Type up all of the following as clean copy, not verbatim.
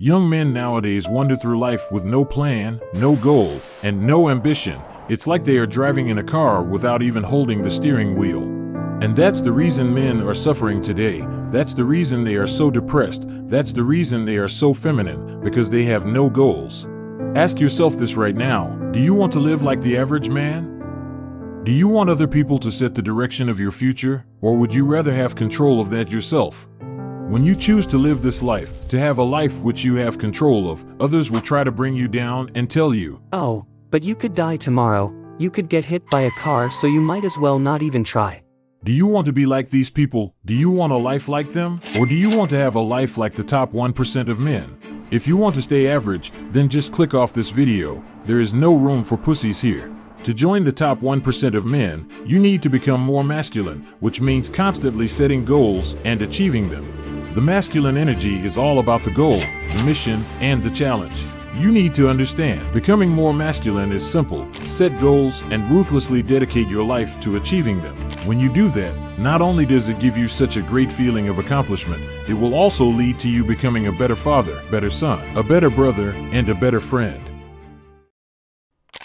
Young men nowadays wander through life with no plan, no goal, and no ambition. It's like they are driving in a car without even holding the steering wheel. And that's the reason men are suffering today. That's the reason they are so depressed. That's the reason they are so feminine, because they have no goals. Ask yourself this right now. Do you want to live like the average man? Do you want other people to set the direction of your future, or would you rather have control of that yourself? When you choose to live this life, to have a life which you have control of, others will try to bring you down and tell you, "Oh, but you could die tomorrow. You could get hit by a car, so you might as well not even try." Do you want to be like these people? Do you want a life like them? Or do you want to have a life like the top 1% of men? If you want to stay average, then just click off this video. There is no room for pussies here. To join the top 1% of men, you need to become more masculine, which means constantly setting goals and achieving them. The masculine energy is all about the goal, the mission, and the challenge. You need to understand, becoming more masculine is simple. Set goals and ruthlessly dedicate your life to achieving them. When you do that, not only does it give you such a great feeling of accomplishment, it will also lead to you becoming a better father, better son, a better brother, and a better friend.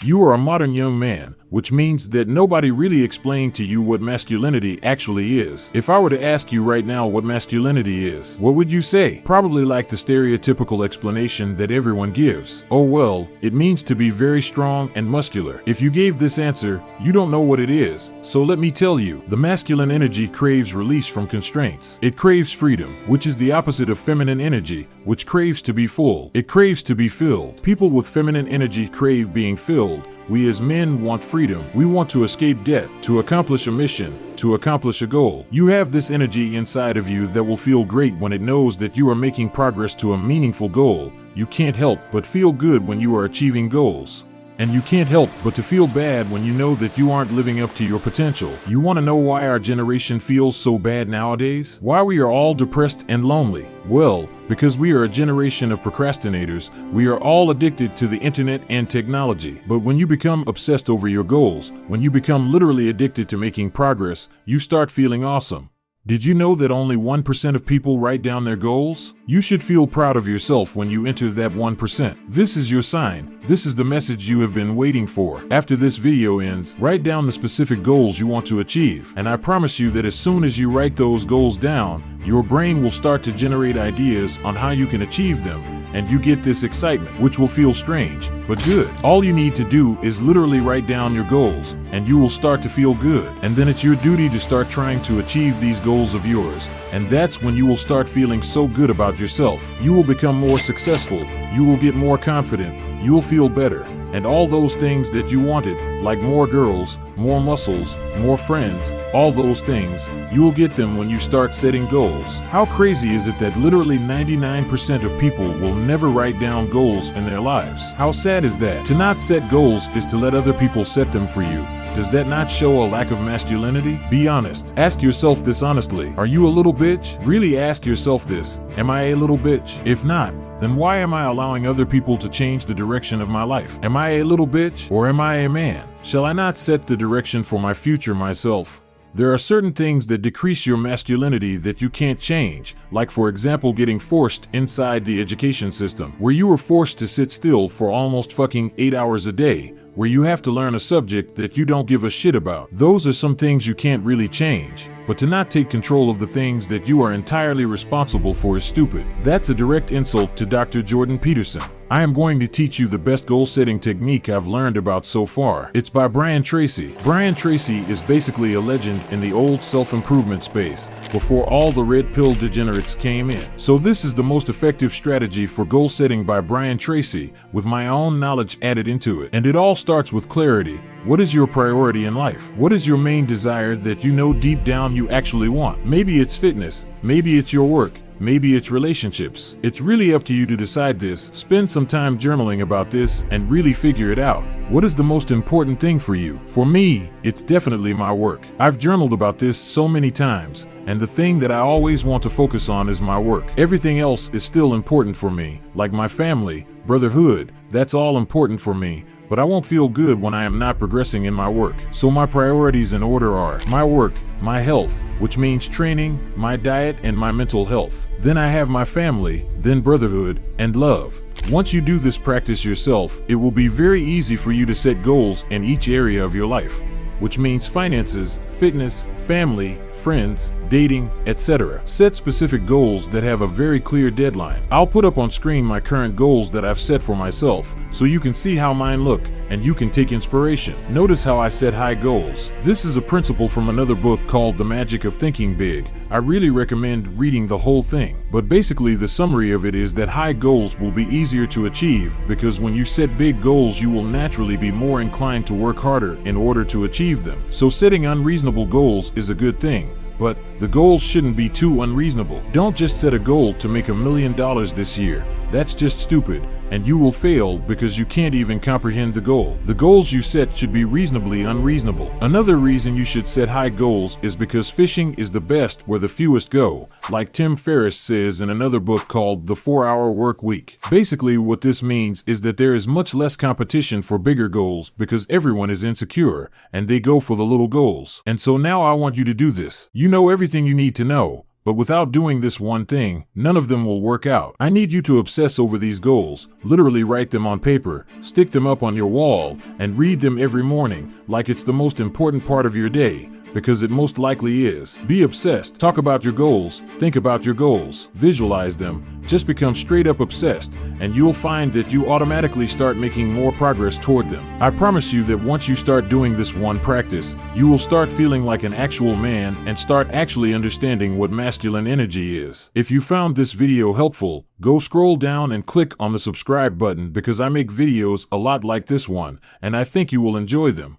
You are a modern young man, which means that nobody really explained to you what masculinity actually is. If I were to ask you right now what masculinity is, what would you say? Probably like the stereotypical explanation that everyone gives. Oh well, it means to be very strong and muscular. If you gave this answer, you don't know what it is. So let me tell you, the masculine energy craves release from constraints. It craves freedom, which is the opposite of feminine energy, which craves to be full. It craves to be filled. People with feminine energy crave being filled. We as men want freedom. We want to escape death, to accomplish a mission, to accomplish a goal. You have this energy inside of you that will feel great when it knows that you are making progress to a meaningful goal. You can't help but feel good when you are achieving goals. And you can't help but to feel bad when you know that you aren't living up to your potential. You want to know why our generation feels so bad nowadays? Why we are all depressed and lonely? Well, because we are a generation of procrastinators. We are all addicted to the internet and technology. But when you become obsessed over your goals, when you become literally addicted to making progress, you start feeling awesome. Did you know that only 1% of people write down their goals? You should feel proud of yourself when you enter that 1%. This is your sign. This is the message you have been waiting for. After this video ends, write down the specific goals you want to achieve. And I promise you that as soon as you write those goals down, your brain will start to generate ideas on how you can achieve them. And you get this excitement, which will feel strange, but good. All you need to do is literally write down your goals, and you will start to feel good. And then it's your duty to start trying to achieve these goals of yours. And that's when you will start feeling so good about yourself. You will become more successful. You will get more confident. You will feel better. And all those things that you wanted, like more girls, more muscles, more friends, all those things, you will get them when you start setting goals. How crazy is it that literally 99% of people will never write down goals in their lives? How sad is that? To not set goals is to let other people set them for you. Does that not show a lack of masculinity? Be honest. Ask yourself this honestly. Are you a little bitch? Really ask yourself this. Am I a little bitch? If not, then why am I allowing other people to change the direction of my life? Am I a little bitch or am I a man? Shall I not set the direction for my future myself? There are certain things that decrease your masculinity that you can't change, like for example getting forced inside the education system, where you were forced to sit still for almost fucking 8 hours a day, where you have to learn a subject that you don't give a shit about. Those are some things you can't really change. But to not take control of the things that you are entirely responsible for is stupid. That's a direct insult to Dr. Jordan Peterson. I am going to teach you the best goal-setting technique I've learned about so far. It's by Brian Tracy. Brian Tracy is basically a legend in the old self-improvement space, before all the red pill degenerates came in. So this is the most effective strategy for goal setting by Brian Tracy, with my own knowledge added into it. And it all starts with clarity. What is your priority in life? What is your main desire that you know deep down you actually want? Maybe it's fitness, maybe it's your work, maybe it's relationships. It's really up to you to decide this. Spend some time journaling about this and really figure it out. What is the most important thing for you? For me, it's definitely my work. I've journaled about this so many times, and the thing that I always want to focus on is my work. Everything else is still important for me, like my family, brotherhood, that's all important for me. but I won't feel good when I am not progressing in my work. So my priorities in order are my work, my health, which means training, my diet, and my mental health. Then I have my family, then brotherhood, and love. Once you do this practice yourself, it will be very easy for you to set goals in each area of your life, which means finances, fitness, family, friends, dating, etc. Set specific goals that have a very clear deadline. I'll put up on screen my current goals that I've set for myself, so you can see how mine look, and you can take inspiration. Notice how I set high goals. This is a principle from another book called The Magic of Thinking Big. I really recommend reading the whole thing, but basically the summary of it is that high goals will be easier to achieve because when you set big goals, you will naturally be more inclined to work harder in order to achieve them. So setting unreasonable goals is a good thing, but the goals shouldn't be too unreasonable. Don't just set a goal to make $1 million this year. That's just stupid, and you will fail because you can't even comprehend the goal. The goals you set should be reasonably unreasonable. Another reason you should set high goals is because fishing is the best where the fewest go, like Tim Ferriss says in another book called The 4-Hour Work Week. Basically, what this means is that there is much less competition for bigger goals because everyone is insecure, and they go for the little goals. And so now I want you to do this. You know everything you need to know, but without doing this one thing, none of them will work out. I need you to obsess over these goals, literally write them on paper, stick them up on your wall, and read them every morning like it's the most important part of your day, because it most likely is. Be obsessed. Talk about your goals. Think about your goals. Visualize them. Just become straight up obsessed, and you'll find that you automatically start making more progress toward them. I promise you that once you start doing this one practice, you will start feeling like an actual man and start actually understanding what masculine energy is. If you found this video helpful, go scroll down and click on the subscribe button because I make videos a lot like this one, and I think you will enjoy them.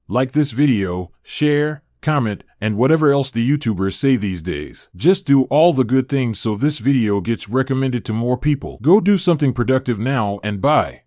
Like this video, share, comment, and whatever else the YouTubers say these days. Just do all the good things so this video gets recommended to more people. Go do something productive now and bye.